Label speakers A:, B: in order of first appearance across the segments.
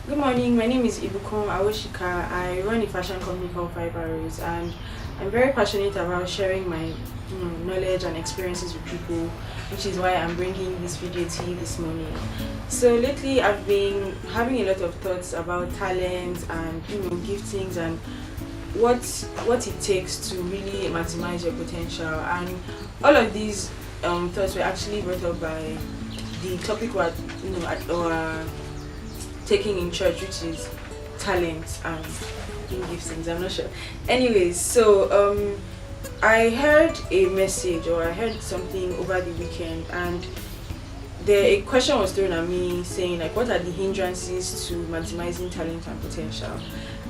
A: Good morning. My name is Ibukum Awoshika. I run a fashion company called Five Arrows, and I'm very passionate about sharing my knowledge and experiences with people, which is why I'm bringing this video to you this morning. So lately, I've been having a lot of thoughts about talents and giftings and what it takes to really maximize your potential. And all of these thoughts were actually brought up by the topic what at our taking in church, which is talent and in giftings. I'm not sure. Anyways, so I heard a message or I heard something over the weekend, and a question was thrown at me saying like, what are the hindrances to maximizing talent and potential?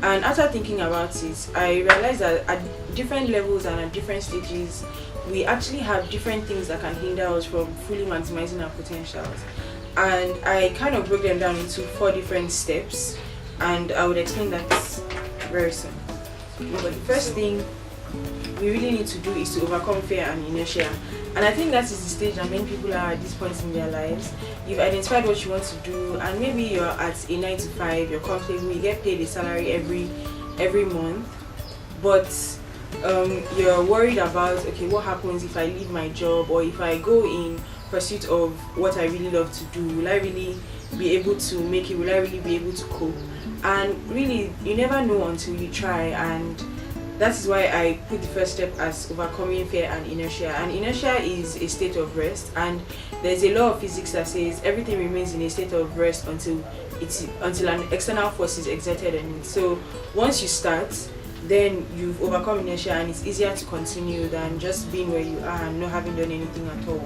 A: And after thinking about it, I realized that at different levels and at different stages, we actually have different things that can hinder us from fully maximizing our potentials. And I kind of broke them down into 4 different steps, and I would explain that very soon. But the first thing we really need to do is to overcome fear and inertia. And I think that is the stage that many people are at this point in their lives. You've identified what you want to do, and maybe you're at a 9 to 5, you're comfortable, you get paid a salary every month, but you're worried about, okay, what happens if I leave my job, or if I go in pursuit of what I really love to do? Will I really be able to make it? Will I really be able to cope? And really, you never know until you try, and that is why I put the first step as overcoming fear and inertia. And inertia is a state of rest, and there's a law of physics that says everything remains in a state of rest until an external force is exerted on it. So once you start, then you've overcome inertia, and it's easier to continue than just being where you are and not having done anything at all.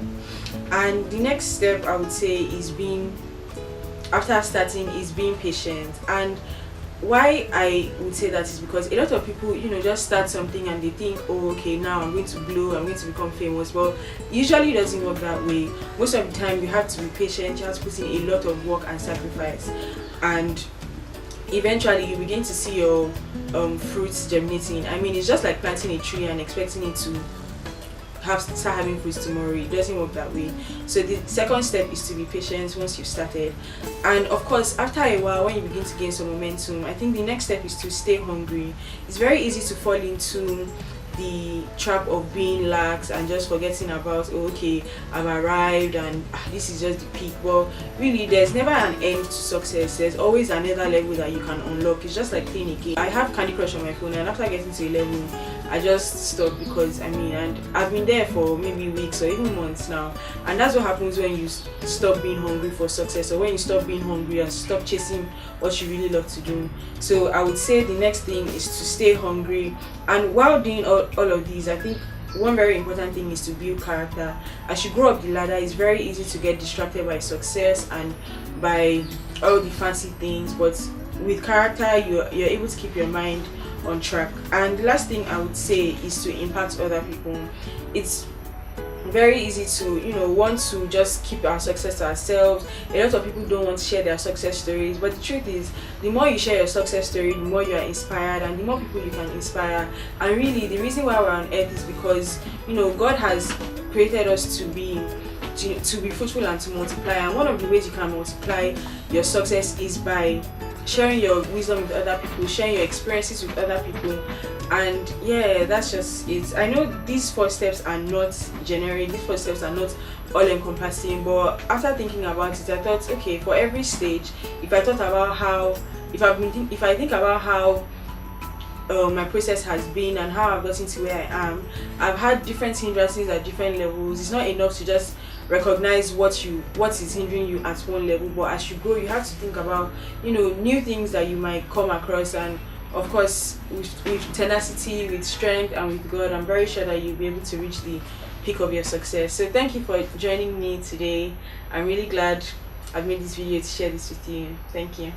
A: And the next step I would say is after starting, is being patient. And why I would say that is because a lot of people, just start something and they think, oh, okay, now I'm going to blow, I'm going to become famous. But usually it doesn't work that way. Most of the time, you have to be patient, you have to put in a lot of work and sacrifice. And eventually you begin to see your fruits germinating. I mean, it's just like planting a tree and expecting it to start having fruits tomorrow. It doesn't work that way. So the second step is to be patient once you've started. And of course, after a while, when you begin to gain some momentum, I think the next step is to stay hungry. It's very easy to fall into the trap of being lax and just forgetting about, oh, okay, I've arrived and this is just the peak. Well, really, there's never an end to success. There's always another level that you can unlock. It's just like playing a game. I have Candy Crush on my phone, and after getting to a level, I just stopped because and I've been there for maybe weeks or even months now. And that's what happens when you stop being hungry for success, or when you stop being hungry and stop chasing what you really love to do. So I would say the next thing is to stay hungry. And while doing all of these, I think one very important thing is to build character. As you grow up the ladder, it's very easy to get distracted by success and by all the fancy things, but with character, you're able to keep your mind on track. And the last thing I would say is to impact other people. It's very easy to want to just keep our success to ourselves. A lot of people don't want to share their success stories, but the truth is, the more you share your success story, the more you are inspired, and the more people you can inspire. And really, the reason why we're on earth is because God has created us to be fruitful and to multiply. And one of the ways you can multiply your success is by sharing your wisdom with other people, sharing your experiences with other people. And yeah, that's just it. I know these 4 steps are not generic, these 4 steps are not all encompassing, but after thinking about it, I thought, okay, for every stage, if I think about how my process has been and how I've gotten to where I am, I've had different hindrances at different levels. It's not enough to just recognize what is hindering you at one level, but as you grow, you have to think about new things that you might come across. And of course, with tenacity, with strength, and with God, I'm very sure that you'll be able to reach the peak of your success. So thank you for joining me today. I'm really glad I've made this video to share this with you. Thank you.